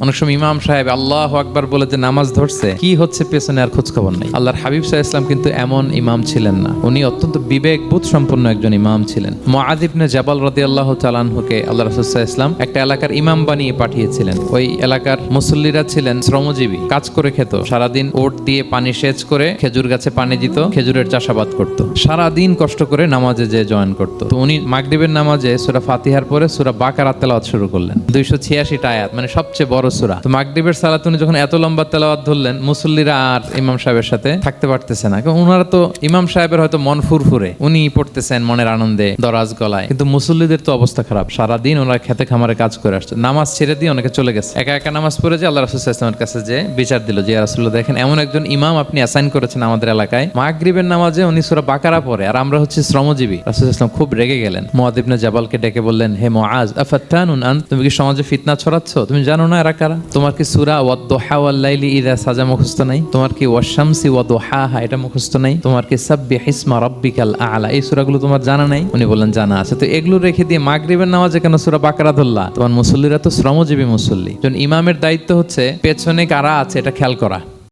অনেক সময় ইমাম সাহেব আল্লাহু আকবার বলে যে নামাজ ধরছে, কি হচ্ছে পেছনে আর খোঁজ খবর নাই। আল্লাহর হাবিব সাল্লাল্লাহু আলাইহি ওয়াসাল্লাম কিন্তু এমন ইমাম ছিলেন না, উনি অত্যন্ত বিবেকবোধ সম্পন্ন একজন ইমাম ছিলেন। মুআয ইবনে জাবাল রাদিয়াল্লাহু তাআলা আনহুকে আল্লাহ রাসূল সাল্লাল্লাহু আলাইহি ওয়াসাল্লাম একটা এলাকার ইমাম বানিয়ে পাঠিয়েছিলেন। ওই এলাকার মুসল্লিরা ছিলেন শ্রমজীবী, কাজ করে খেত, সারাদিন ওট দিয়ে পানি সেচ করে খেজুর গাছে পানি দিত, খেজুরের চাষাবাদ করত, সারাদিন কষ্ট করে নামাজে যে জয়েন করত। তো উনি মাগরিবের নামাজে সূরা ফাতিহার পরে সূরা বাকারা তেলাওয়াত শুরু করলেন, 286টা আয়াত, মানে সবচেয়ে বড় সূরা। তো মাগরিবের সালাত উনি যখন এত লম্বা তেলাওয়াত ধরলেন, মুসল্লিরা আর ইমাম সাহেবের সাথে থাকতে পারতেছে না, কারণ ওনারা তো ইমাম সাহেবের হয়তো মন ফুরফুরে, উনি পড়তেছেন মনের আনন্দে দরাজ গলায়, কিন্তু মুসল্লিদের তো অবস্থা খারাপ, সারাদিন ওনারা খেতে খামারে কাজ করে আসছে, নামাজ ছেড়ে দিয়ে অনেকে চলে গেছে, একা একা নামাজ পড়ে যে আল্লাহ রাসূল সাল্লাল্লাহু আলাইহি ওয়াসাল্লামের কাছে যে বিচার দিল যে ইয়া রাসূলুল্লাহ, দেখেন এমন একজন ইমাম আপনি অ্যাসাইন করেছেন আমাদের এলাকায়, মাগরিবের নামাজে উনি সূরা বাকারা পড়ে আর আমরা হচ্ছে শ্রমজীবী। রাসূল সাল্লাল্লাহু আলাইহি ওয়াসাল্লাম খুব রেগে গেলেন, মুআয ইবনে জাবালকে ডেকে বললেন, হে মুআয, আফাত্তানুন আন, তুমি কি সমাজে ফিতনা ছড়াচ্ছ? তুমি জানো না এরা কারা? তোমার কি সূরা ওয়াদ-দুহা ওয়াল-লাইলি ইযা সাজা মুখস্থ নাই? তোমার কি ওয়াশ-শামসি ওয়া-দুহাহা এটা মুখস্থ নাই? তোমার কি সাব্বিহিসমা রাব্বিকাল আ'লা এই সূরাগুলো তোমার জানা নাই? উনি বললেন জানা আছে। তো এগুলো রেখে দিয়ে মাগরিবের নামাজে কেন সূরা বাকারা ধরলা? তোমার মুসল্লিরা তো শ্রমজীবী মুসল্লি। একজন ইমামের দায়িত্ব হচ্ছে পেছনে কারা আছে এটা খেয়াল করা।